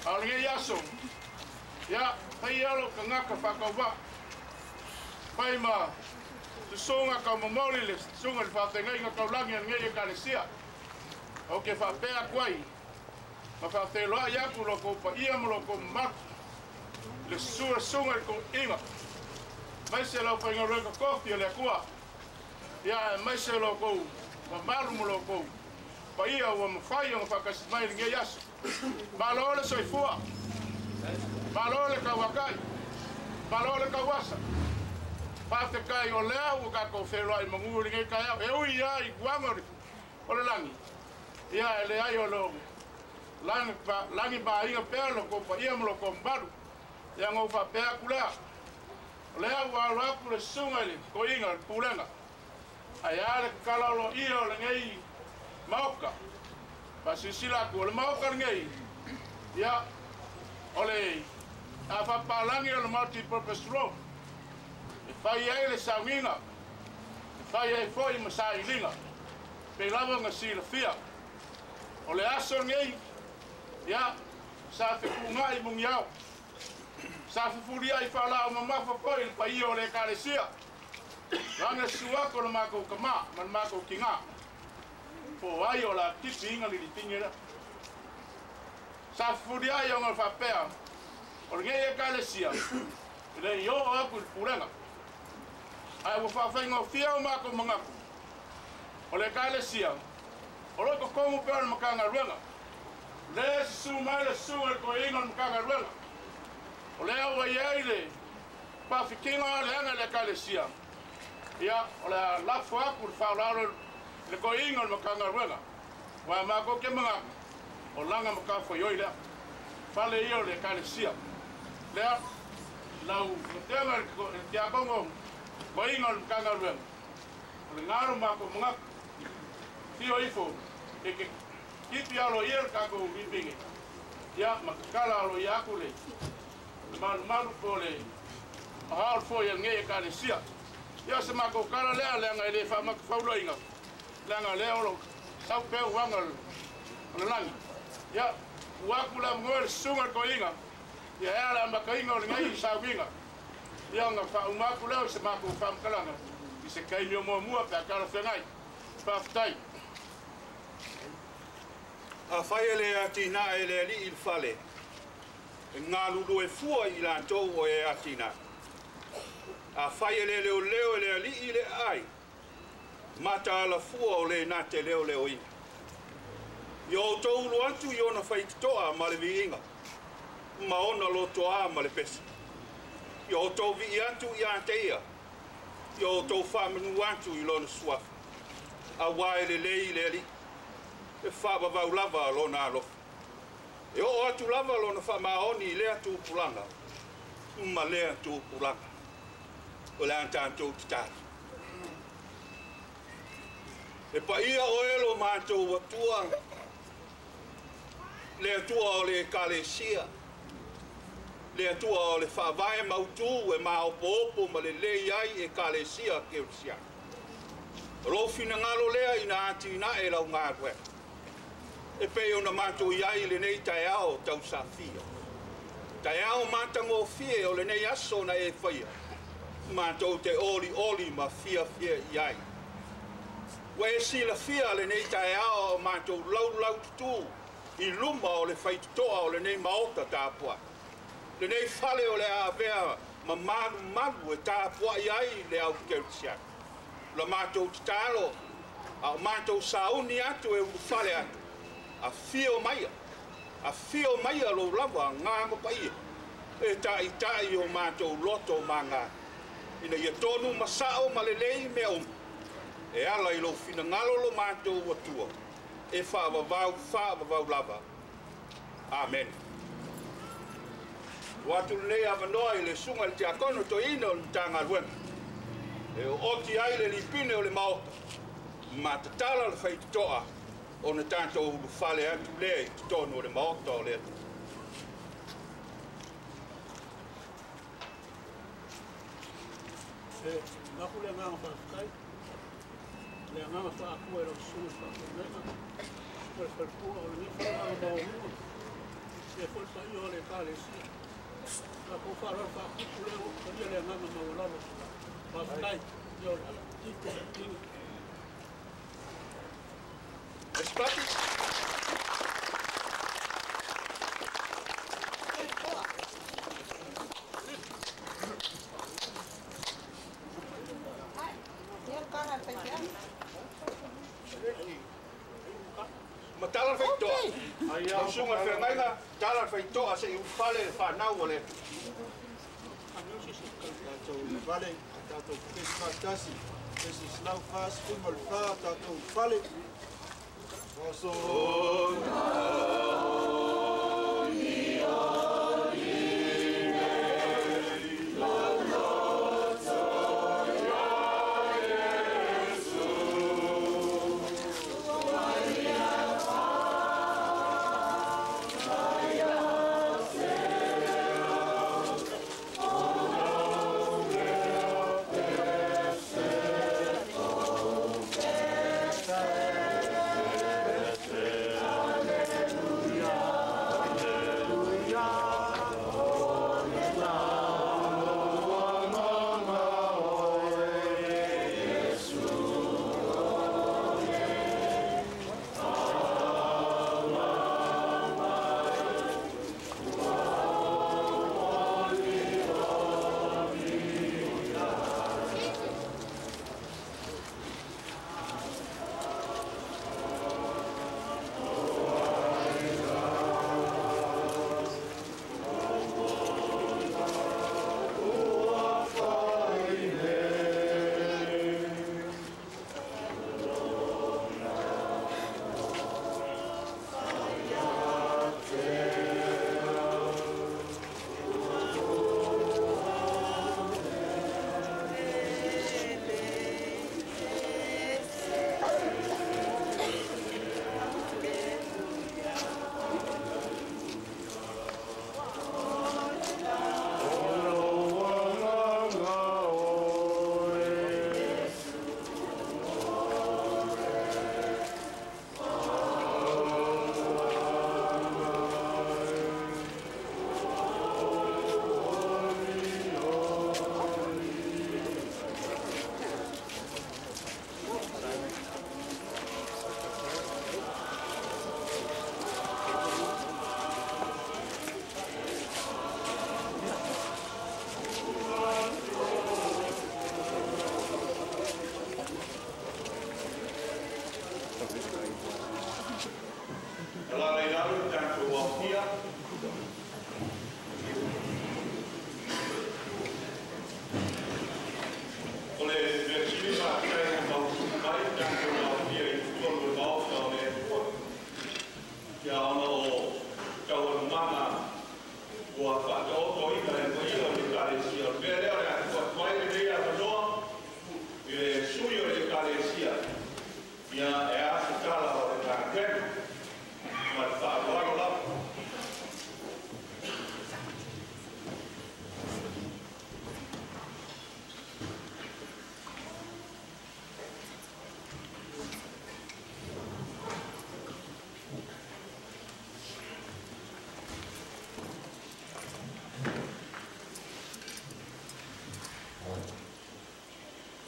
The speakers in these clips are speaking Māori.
Alinge yaso. Ya, hayalo kangaka fakawa. Paima. Sunga ka momoli le sunga le fatenga inga kaulangi ngai kalesia. Oke fa pea kwai. Ma fa te loa ya ku loko pa ia mo loko mak. Le sunga ko inga. Mai se lo fa inga reka kofi le kua. Ya mai se lo ko ma malu mo loko. Pa ia o ma fai o fa kas mai ngai yas. Balole soifua. Balole kawakai. Balole kawasa. Pate kai o lea o ka ko fero ai manguri ngai kai e ui ai guangori o le langi ia le ai o lo langi ba ia pelo ko pa ia mo ko mbaru ia ngo fa pe akula lea wa la ku le sungali ko inga pulenga ai ale kala lo ia le ngai mauka ba sisila ko le mauka ngai ia ole a fa palangi o le multi purpose room. Fai ai le sauinga. Fai ai foi masailinga. Pe lava nga sila fia. O le aso ngei. Ya, sa fe kungai mung yao. Sa fe furi ai fa la mama fa foi pa io le kalesia. Langa suwa ko le mako kama, man mako kinga. Po ai o la tipinga li tingira. Sa furi ai o fa pea. O ngei kalesia. Le yo a ku purenga. Ai wo fa fainga fia o mako mangaku. O le kalesia. O lo ko komu pe o makanga ruenga. Le suma le sua ko inga makanga ruenga. O le o yeile. Pa fikinga le anga le kalesia. Ya o la la fa ku fa la le ko inga makanga ruenga. Wa mako ke mangaku. O langa maka fo yoila. Fa le yo le kalesia. Le lau tema ke abongo Wai ngal kanga ruang. Le ngaro mako mangak. Tio ifo. Eke kipi alo yer kako bibingi. Ya makala alo yakule. Malu pole. Ahal fo yang nge kale sia. Ya semako kala le ngai le fa mak faulo inga. Langa le olo. Sau pe wangal. Lang. Ya wakula ngol sunga ko inga. Ya ala makainga ngai sa winga. Yang fa umaku leo se maku fam kalanga i se kai mi mo mua pe kala fengai pa ftai a faile atina ele li il fale ngalu do e fua i la to o e atina a faile leo le li ile ai mata la fua o le na te leo i yo to lu atu yo na fai to a male vinga ma ona lo to a male pesa yo to vi atu ya teia yo to fa manu atu I lona swaf a waile le e fa ba lava lona lo yo atu lava lona fa maoni le atu pulanga ma le atu pulanga o le antanto tita e pa ia o elo mato watua le atua o le kalesia le atua o le whaavae mautu e maopopo ma le ai e kalesia keusia. Rofina ngalo lea ina ati na e lau ngā koe. E peo na mātou iai le nei tai ao tau sa fia. Tai ao mātango fie o le nei aso na e whaia. Mātou te oli ma fia iai. Wa e sila fia le nei tai ao mātou lau tutu I luma o le whaitutoa o le nei maota tāpua. Le nei fale o le avea ma malu e tāpua iai le au keutsia. La mātou talo a mātou sauni atu e fale atu. A fio maia lo lava ngā paia. E tai o mātou loto manga. Ina ia tonu masao ma le lei mea E ala I lo fina ngalo lo mātou watua. E whaavavau lava. Amen. Watu nei avanoa I le sunga le te akono to ina o le tanga ruenga. E o oti ai le lipine o le maota. Ma te tala le whaitutoa o na tātou ulu whale atu lea I tonu o le maota o lea. Naku le ngā whakakai. Le ngā whakakua E lo sunga whakakai. Le whakakua o le ni whakakua o mua. E le foi pa io le ka le si. La ko fa ra fa ku le o ko le na ma ma la. Pa kai yo tipo tipo. Espati. Matalan feito. Ai sunga fengainga, talan feito ase u fale fa na ole. Vale, tato kesi kesi slau fas kumol fa tato vale. Oso.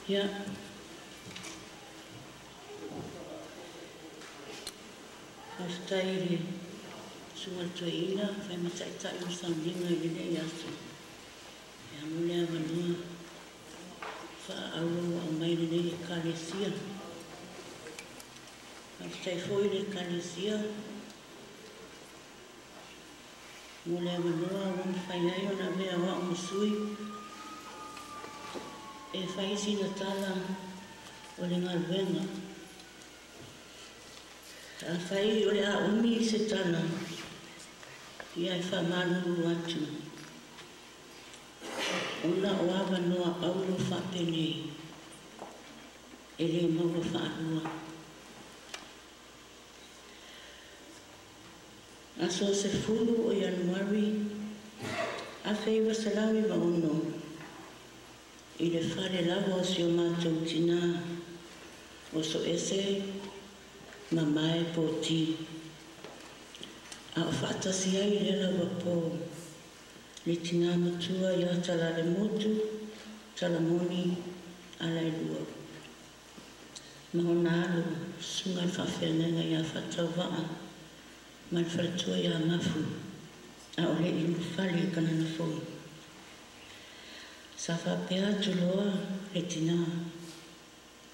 Ya. Hasta ir sua tuina, fai mata ita i sandinga i ne yasu. Ya mulea manua fa auru a mai ne kalesia. Hasta i foi ne kalesia. Mulea manua wan fai ai ona mea wa musui. E fai sina tala o le ngalwenga. A fai o le a umi se tala. Ia e wha manuru atu. Una o awa noa auro whapene. E le maua whaarua. A so se fulu o Januari. A fei wasalawi wa ono. I le whare lawa o si o mātou tina o so ese ma mai po ti. A o whaatasi ai lela wapo. Le tina matua ia tala le motu, tala moni ala e lua. Mahona alu, sunga i whawhenenga ia whatau waa. Ma le whalatua ia mafu. A o le ilu whali kanana fōi. Sa whapea tuloa le tina.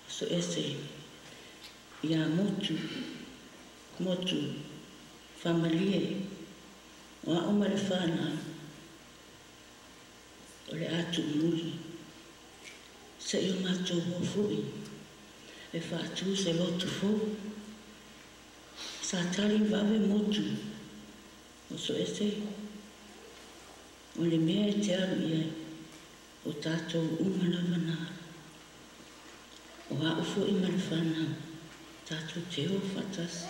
So ese. Ia motu. Whamalie. Wa o mare whana. O le atu muri. Se i o mātou hofui. E whātu se lotu fō. Sa tali wawe motu. O so ese. O le mea e te alu iai. O tātou umalawa nā. O a ufo i mare whana. Tātou te o whatas.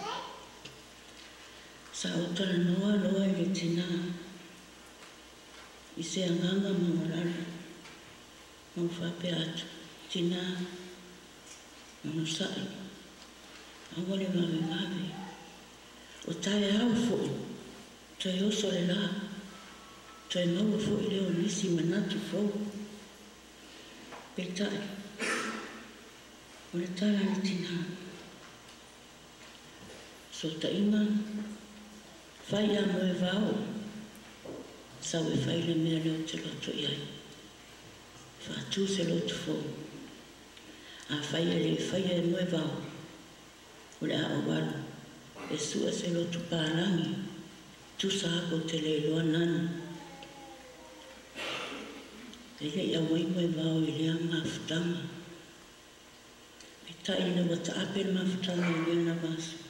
Sa o tala noa loa i le tina. I se anganga mawarara. Mau whape atu. Tina. Manu sai. Awale wawe. O tae au fōi. Toi oso le la. Toi maua fōi leo nisi manatu fōi. Peitai. O le tala ni tina. So taima. Whai a moe vau. Sau e whai le mea leo te loto iai. Whātu se loto fō. A whai e moe vau. O le a o waru. E sua se loto pārangi. Tu sa ako te le loa nana. E le ia wai moe vau i lea mawhutanga. E taina wata ape mawhutanga i lea na vasu.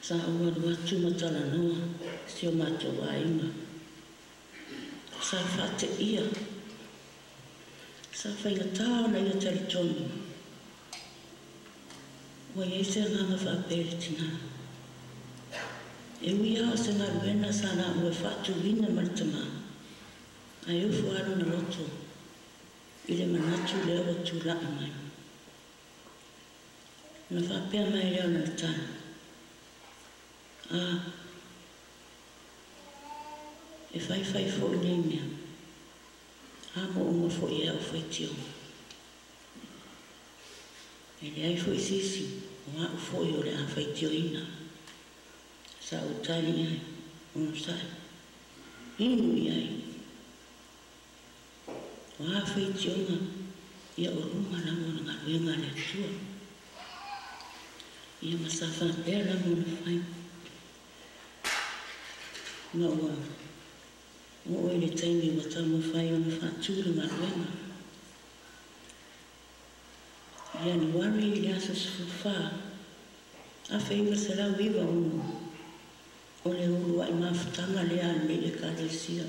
Sa ua watu matala noa, si o mato wa inga. Sa whate ia. Sa whainga tāo na ia taritonu. Wa yeise nganga whapere tina. E ui ao se ngā ruena sa na ua whatu wina maritama. Ai ufu aru na loto. I le manatu leo wa tūlaa mai. Na whapea mai leo na tāna. E whai fō i nei mea. Mo unga fō i au whai tio. E le ai fō i sisi, o au fō i o le a whai tio ina. Sa o tani ai, ono sai. Inu i ai. O a whai tio nga, ia o runga na mona ngā ruenga le tua. Ia masawha pēr na mona whai. Nga ua, o oi le taimi wa tamu whai o na whātūra ngā ruenga. Ia ni wari i le asa suwha, a whaiwa se lau iwa unu. O le ulu wa i mawhutanga lea me e kālesia.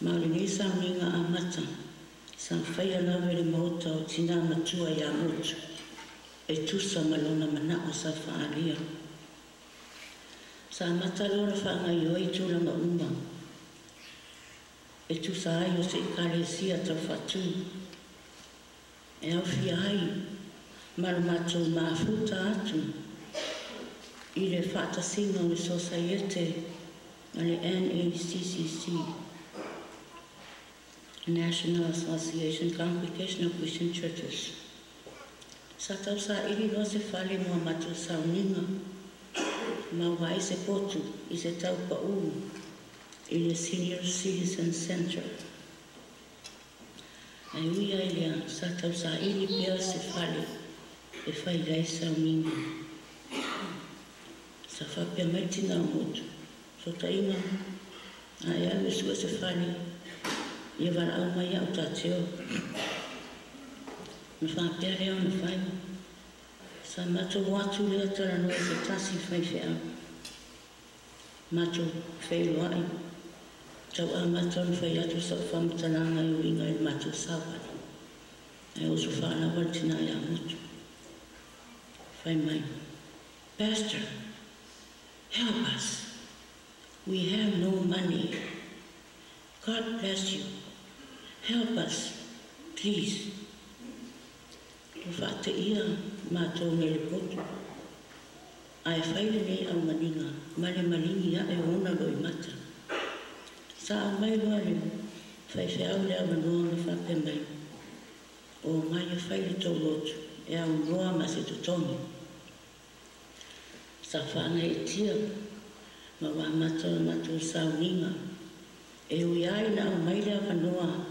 Ma le nisa minga a mata, sa whaia lawe le mauta o tina matua i a motu. E tusa malona mana o sa whaalia. Sa mata lora whaanga i oi tūranga uma. E tu sa ai o se kālesia tau whatu. E au fia ai, mara mātou maafuta atu. I le whaatasinga o le Societe, a le NACCC, National Association Congregation of Christian Churches. Sa tau sa iri no se whale mua mātou sa uninga. Maua i se potu, i se tau pa uu, i le Senior Citizen Center. Ai ui ai lea, sa tau sa ili pia se whale, e whai rai sa uninga. Sa whapea mai tina motu, so ta inga, ai au e sua se whale, i wara au mai au tāteo. Na whapea reo na whai. Sa mato watu lea tara noa se tasi whai whea. Mato whai loai. Tau a mato na whai atu sa whamatananga i winga i mato sawari. Ai osu whaana waltina i a motu. Whai mai. Pastor, help us. We have no money. God bless you. Help us, please. Whate ia mātou me le potu. ai whaile nei au maninga, male malingi a e ona loi mata. Sa au mai loa le, whai whiau le au manoa me whape mai. O mai e whaile tau lotu, e au noa ma se tutongi. Sa whaanga e tia, ma wā mata o matu sauninga. E ui ai na au mai le au manoa,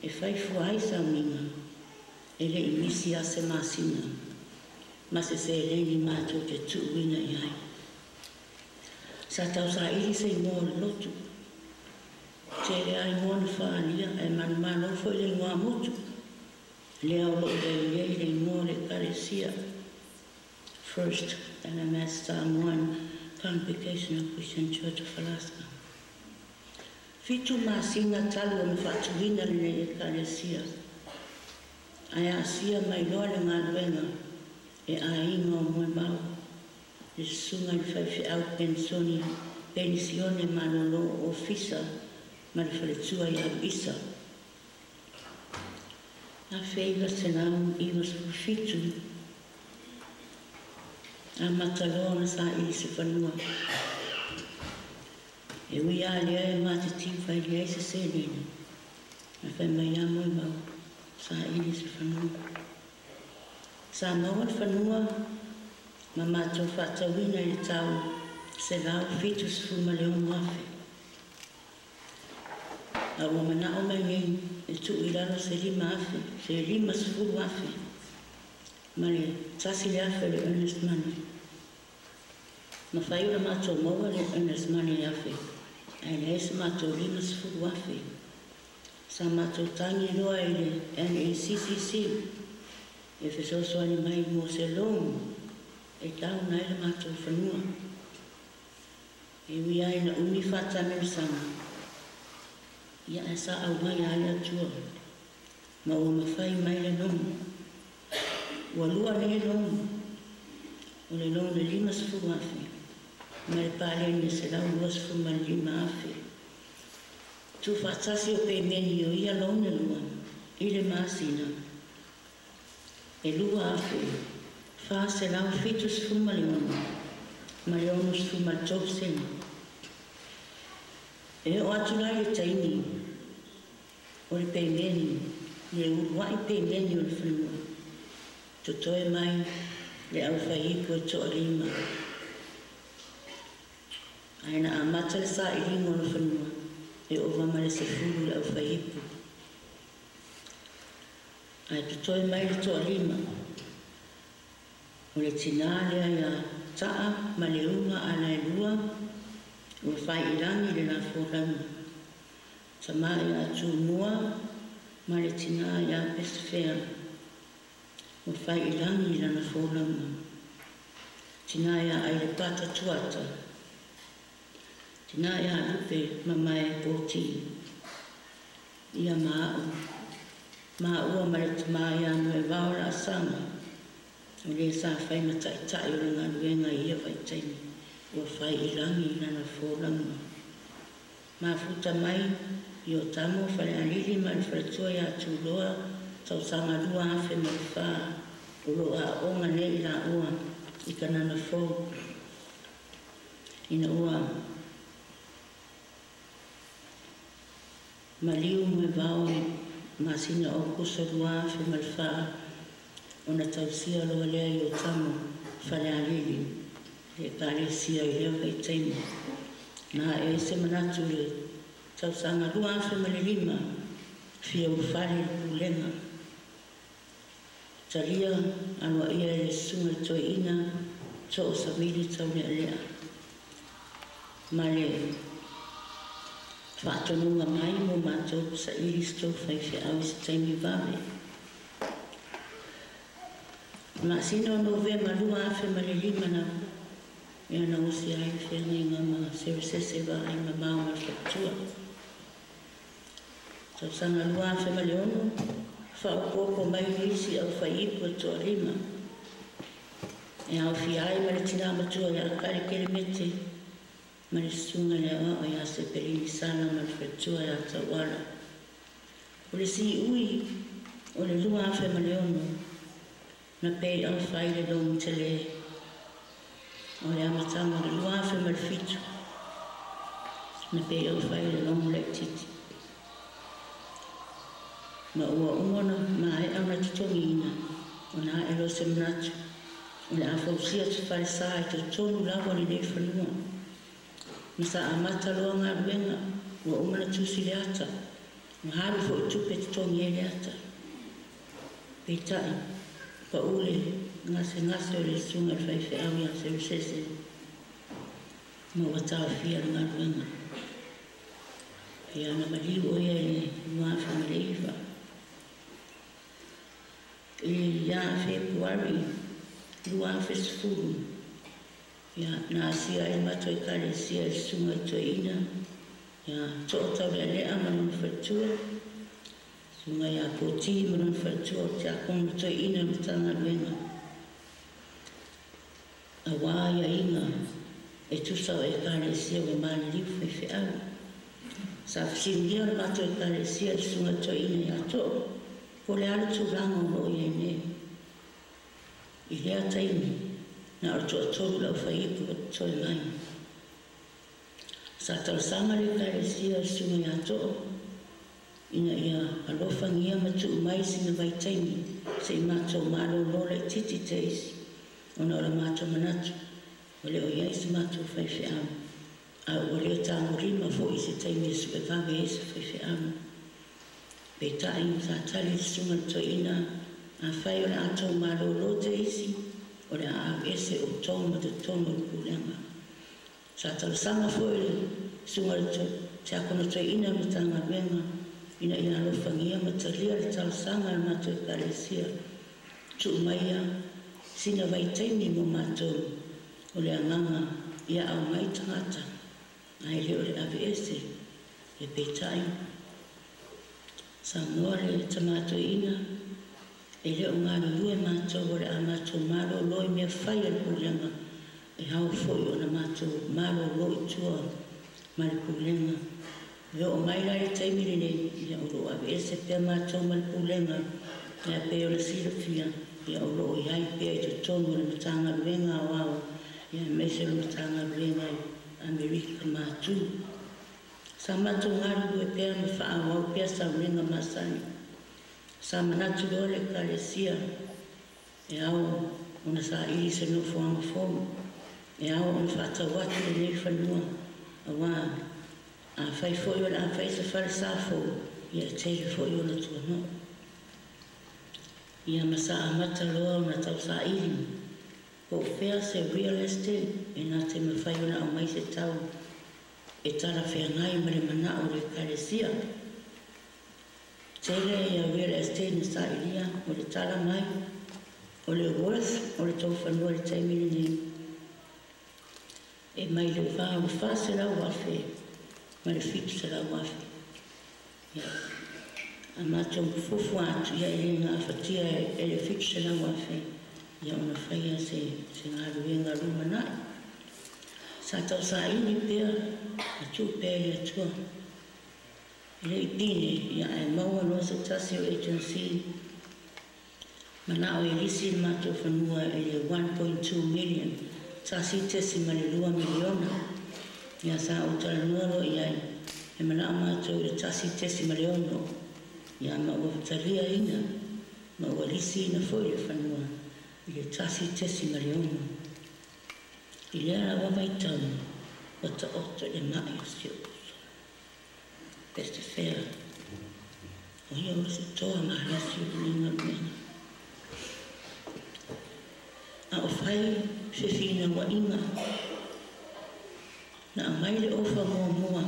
e whai fuai sauninga. E le imisi a se masina. Ma se reini mātou te tuuina i ai. Sa tau sa iri se i mua le lotu. Te le ai mua na whaalia e manu manu fo i le ngua motu. Le au lo le mua le karesia. First NMS Psalm 1, Congregation of Christian Church of Alaska. Fitu masinga talu o mwhatuina le karesia. Ai asia mai loa le ngā luenga. E a inga o moe mau, le sunga le whaiwhi au pensione manolo ofisa, ma le whaletua i au isa. A wheiga se nau i was fitu, a mataloa na sa ili se whanua. E ui a lea e mate tiwhai lea se se nene, a whai mai a moe mau, sa ili se whanua. Sa maua whanua, ma mātou whatauina i tau se lau fitu se fuma leo mwawhi. A ua mana o mai ngei, e tu i laro se lima awhi, se lima se furu awhi. Ma le tasi le awhi le Ernest Money. Ma whai ura mātou maua le Ernest Money awhi. Ai le se mātou lima se furu awhi. Sa mātou tangi roa i le NACCC. E whesosoani mai mo se longu, e tau nai le mātou whanua. E ui ai na umi whata mersanga. Ia e sa au mai ai atua. Ma o mawhai mai le longu. Ua lua le longu. O le longu le lima se furu awhi. Ma le pāle ni se lau lua se furu ma le lima awhi. Tu whatasi o pe meni o ia longu le lua. I le māsina. E lua awhi, wha se lau fitu se fuma le ono, ma le ono se fuma tau sena. E o atu lai le taini, o le peimeni, le uruai peimeni o le whanua. Tutoe mai, le au whaipo e toa lima. Aina a mata le sa i ringo le whanua, e o wama le se furu le au whaipo. Ai tutoe mai le toa lima. O le tina lea ia taa ma le unga ana e lua. O whai ilangi le la fōrama. Ta mai atu mua ma le tina ia pesifea. O whai ilangi le la fōrama. Tina ia ai le pata tuata. Tina ia lupe ma mai pōti. Ia maau. Ma ua marita mai anu e wao la sanga. O le sa whai matai tai o le ngā nuenga ia vai taini. Ua whai ilangi nana fōranga. Ma futa mai i o tamo whare alili ma le whaletua i atu loa. Tau sanga lua awhi ma le wha. O loa onga nei la ua. I ka nana fō. Ina ua. Ma liu me wao masina o kusa lua awhi ma le wha. O na tausia loa lea i o tamo whare alili. Le kare sia i leo kai taimo. Na e se manatu le tau sanga lua awhi ma le lima. Fia u whare ulenga. Taria anwa ia le sunga toi ina. To o samiri tau lea lea. Ma le whaatonunga mai mo mātou sa iris tau whaiwhi au se taimi wawe. Ma sino no ve ma lua awhi ma le lima na ia na usi ai whenga ma seresese wa ai ma mau ma whaktua. Tau sanga lua awhi ma le ono, whaokoko mai nisi au whaipu e toa lima. E au whi ai ma le tina matua ia kare kere mete, ma le sunga le o ia se perini sana ma le whatua ia tawara. O le si ui, o le lua awhi ma le ono, na pei au whai le long te le. o le amatanga le lua afe ma le fitu. Na pe o whai le longu le titi. Ma ua umona ma e ana titongi ina, o na e lo se manatu, o le awhausia te whare saa i te tonu lawa ni nei whanua. Ma sa amata loa ngā ruenga, ua umana tusi le ata, ma haru fo i tupe titongi e le ata. Peitai, pa ule ngase o le sunga le whaiwhi au ia se rusese, ma watau fia ngā ruenga. Ia na maliu o ia e muafa ma le iwa. Ia Februari, lua fesfuru. Ia na asia e mato i kare sia i sunga i toina. Ia toa tau le lea manun whatua. Sunga ia poti manun whatua o te akong i toina mutanga luenga. A wā ia inga e tusau e kare sia we mani liu whaiwhi au. Sa fsinia le mato i kare sia i sunga i toina ia toa. Ko le ala tūranga o no i ne. I lea taimi, na o toa toru lau whaiipu o toi mai. Sa talasanga le kare sia i sunga i ato, ina ia alofangia matu mai sina vai taimi, se i mato malo lole titi teisi, o na ora mato manatu, o le o iai se mato whaiwhi au. A o le tango rima fo i se taimi e supe kage e se whaiwhi au. Peitai sa tali sunga toina a whai o le ato malolo te isi o le a ese o tonga te tonga o kulenga. Sa talasanga foi le sunga te akona toina mi tanga wenga ina ina alofangia matalia le talasanga le mato e kalesia tu maia sina vai taimi mo mato o le anganga ia au mai tangata ai le o le ese e peitai sa noare le tamato ina, e leo ngāna lue mātou o le a mātou malo loi mea whai al kulenga, e hau foi o na mātou malo loi tua ma le kulenga. Leo o mai lai taimile nei, ia o roa e se pia mātou ma le kulenga, ia peo le silafia, ia o roa iai pia i te tonu le matanga ruenga o au, ia mese le matanga ruenga i Amerika mātou. Sa matu ngaru e pēr me wha au pēr sa uringa masani. Sa manatu leo le kalesia. E au ona sa iri se no fuanga fomu. E au ona whata watu le nei whanua. A wā. A whai fo i ona a whai se whare sa fo. Ia teile fo i ona tua no. Ia masa a mata loa ona tau sa iri. Ko whea se real estate. E nā te me whai ona au mai se tau. E tara whengai ma le mana o le kalesia. Tere ia real estate na sa iria o le tara mai, o le worth, o le tau whanua le taimini nei. E mai le wha o wha se lau wafe, ma le whip se lau wafe. A mātou fufu atu ia e ngā whatia e le whip se lau wafe. Ia ona whaia se ngā ruenga rumanai. Sa tau sa ini pēr, a tū pēr i atua. Le i pine, ia e maua noa sa tasi o agency. Mana o e lisi i mātou whanua e le 1.2 million. Tasi tesi ma le 2 miliona. Ia sa o tala nuaro i ai. E mana o mātou le tasi tesi ma le ono. Ia ma ua vataria ina. Ma ua lisi ina foi le whanua. I le tasi tesi ma le ono. I lea wa mai tau, o ta oto le mai o si oso. Peste whea. O ia o se toa ma rasi o ninga mena. A o whai se whina wa inga. Na a mai le ofa mua mua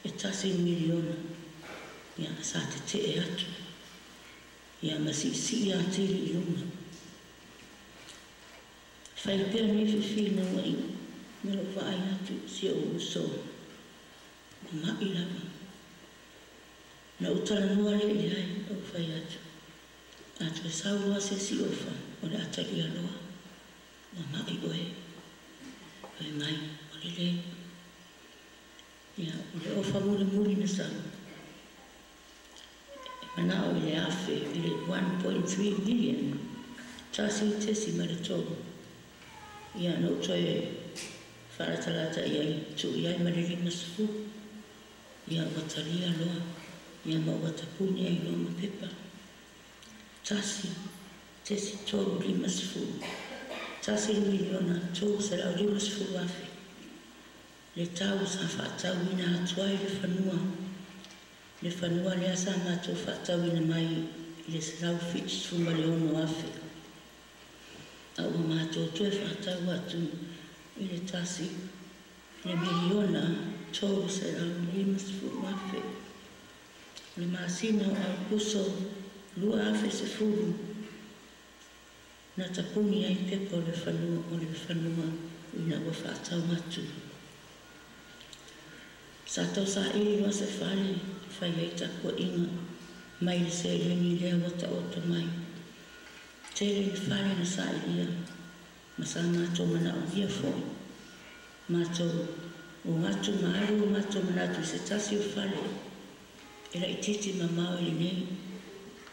e tasi miliona. Ia sa te te e atu. Ia masi si ia tiri i luna. Whai pēr me whiwhina wai, mero whaai atu si o uso. Ma mai lawa. Na utara noa le i hai o whai atu. Atu e saurua se si ofa o le atari aloa. Ma mai oe. Whai mai o le le. Ia o le ofa muri na sau. Mana o le afe i le 1.3 million. Tasi tesi ma le tōru. ia no toe whaatalata ia tu ia mariri masufu ia wataria loa ia ma watapuni ai loa mapepa tasi tesi tolu lima sifu tasi miliona tu sara lima sifu afi le tau sa whaatau ina hatuai le whanua le asa mātou whaatau ina mai le sarau fits fuma le ono afi au mātou tue whaatau atu i le tasi le miliona tolu sara lima sifu afi le masina au kuso lua afi sifuru na tapuni ai pepa o le whanua ina wa whaatau atu. Sa tau sa ili wa se whare whai ai takua inga mai le se rengi lea wata oto mai. Tere ni whare na sa ilia ma sa mātou mana o via fōi. Mātou o ngatu maaru o mātou manatu se tasi o whare e la ititi ma mao ili nei.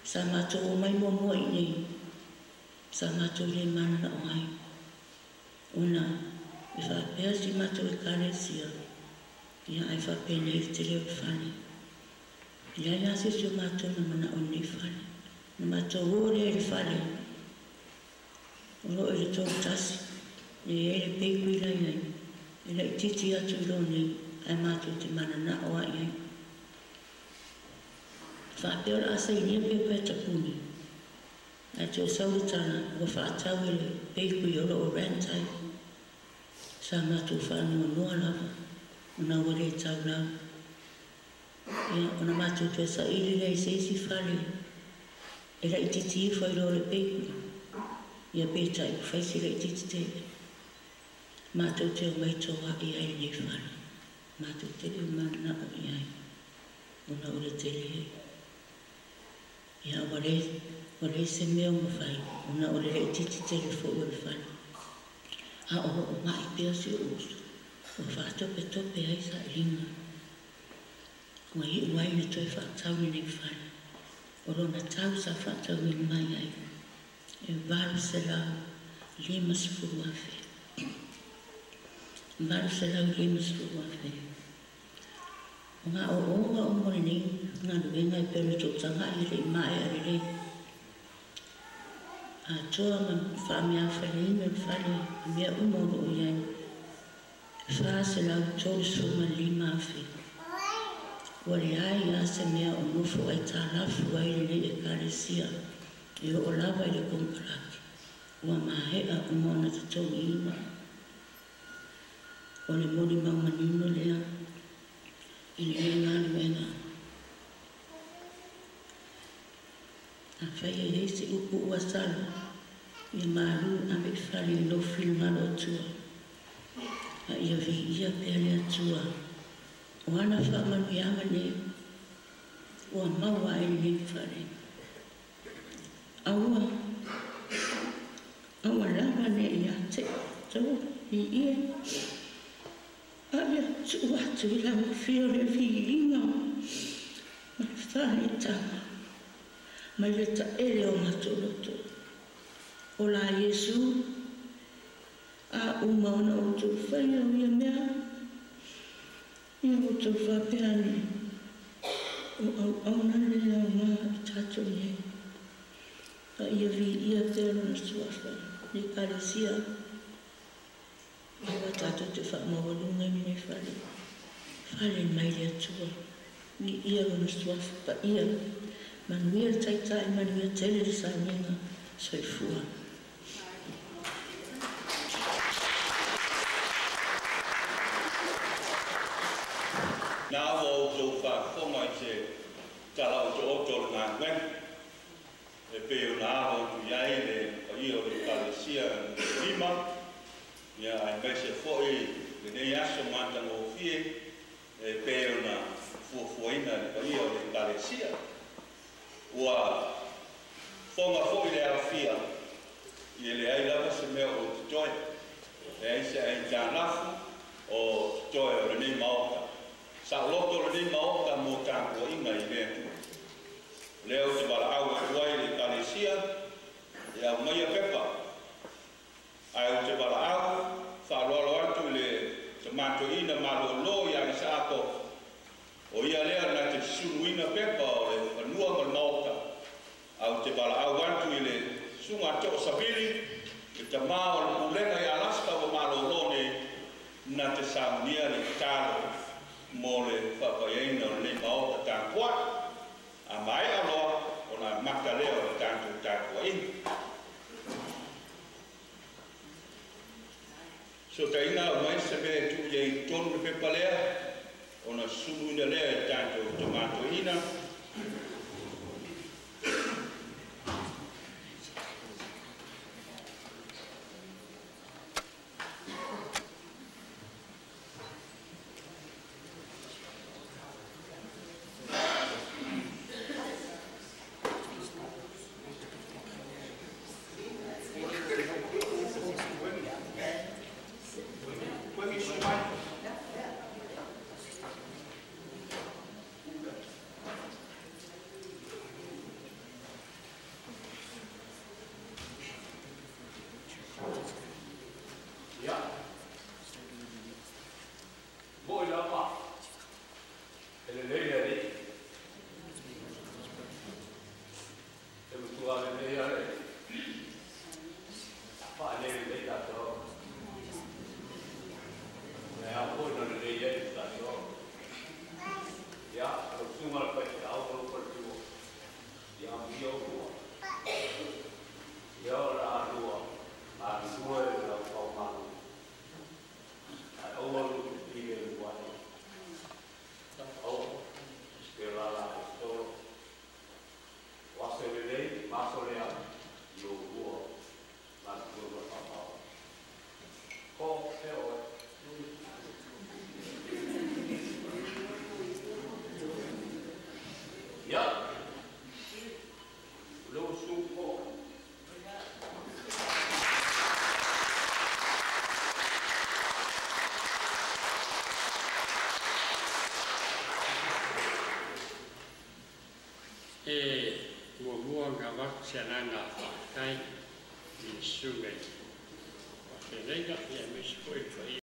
Sa mātou o mai mua i nei. Sa mātou le mana na o ai. Una e whapea si mātou e kāresia. Ia ai whape nei te leo whane. Ia ia se si o mātou na mana o nei whane. Na mātou o rea le whane. O lo e le tō tasi. E e le peiku i lai ai. E la ititi atu lo nei. Ai mātou te mana na o ai ai. Whape ora asa i nia pepe tapuni. Ai te o sauritana o whaatau e le peiku i ora o rentai. Sa mātou whanua noa lava. Una wale tau lau. Ia, ona mātou tue sa ili rei se isi whale. E la ititi i whai lo le peiku. Ia pētai ku whaisi la ititi te. Mātou te o maito wa i ai nei whale. Mātou te leo mana na o i ai. Ona ure te leo. Ia wale se meo ma whai. Ona ure la ititi te le fo ure whale. A o mai pēo si o usu. O whaatope tope ai sa ringa. Wa i uai na toi whaatau ni nei whare. O rona tau sa whaatau ni mai ai. E waru se lau lima sifuru afe. Waru se lau lima sifuru afe. O ngā o onga o mori nei, ngā nuenga i pere tō tanga i rei mai ari rei. A toa ma whaamea whare ime whare, mea umono o iai. Wha se lau tōru suma lima awhi. Wale ai a se mea o nofo ai tā lafu ai le e kāresia. E o lava i le kumparaki. Ua mahea o mona te tōru ina. O le mori maumanino lea. I le ngā luenga. A whai e heisi upu ua salo. Ia maru a me whare no filmano tua. A ia vi ia pere atua. O ana whamanu i amane. O maua e ni whare. Aua lava ne i ate. Tau i ia. A ia tu atu i lau whiore vi inga. Ma whare tanga. Mai le ta ere o matoloto. O la Yesu. A umauna o tō whaia o ia mea. Ia o tō whapeani. O auna lea o ngā i tātou nei. A ia vi ia te arona suafa. Ni kāresia. Ia tātou te whaamawalunga i nei whare. Whare mai lea tua. Ni ia arona suafa. Pa ia. Manuia taitai, manuia tele sa ninga. Soifua. Nā o tō whākonga i te tala o tō oto ngā wen. E pēo nā o tu iai le i o le kāresia lima. Ia ai mai se fōi le nei aso mātanga o fie. E pēo nā fuafuaina le i o le kāresia. Ua whonga fōi le awhia. I le ai lava se mea o te toi. E ai se ai tā lafu o toi o le nei maoka. Sa loto le ni maoka mo tākua inga i mea tu. Leo te wala au e tuai le kāresia, e au maia pepa. Ai o te wala au, whaloalo atu le sa mātoina malolo ia i sa ako. O ia lea na te suruina pepa o le whanua ma maoka. Au te wala au atu i le sunga to sabili, ke te maa o le pulenga i Alaska o malolo ne na te saunia le talo mo le whapaiaina o le maoka tākua. A mai aloa o na makalea o le tātou tākua ina. So ta ina o mai se me tu ye tonu pe palea ona sulu ina lea tanto tomato ina Siananga whakai i sungai. Whakai reiga i a misi koe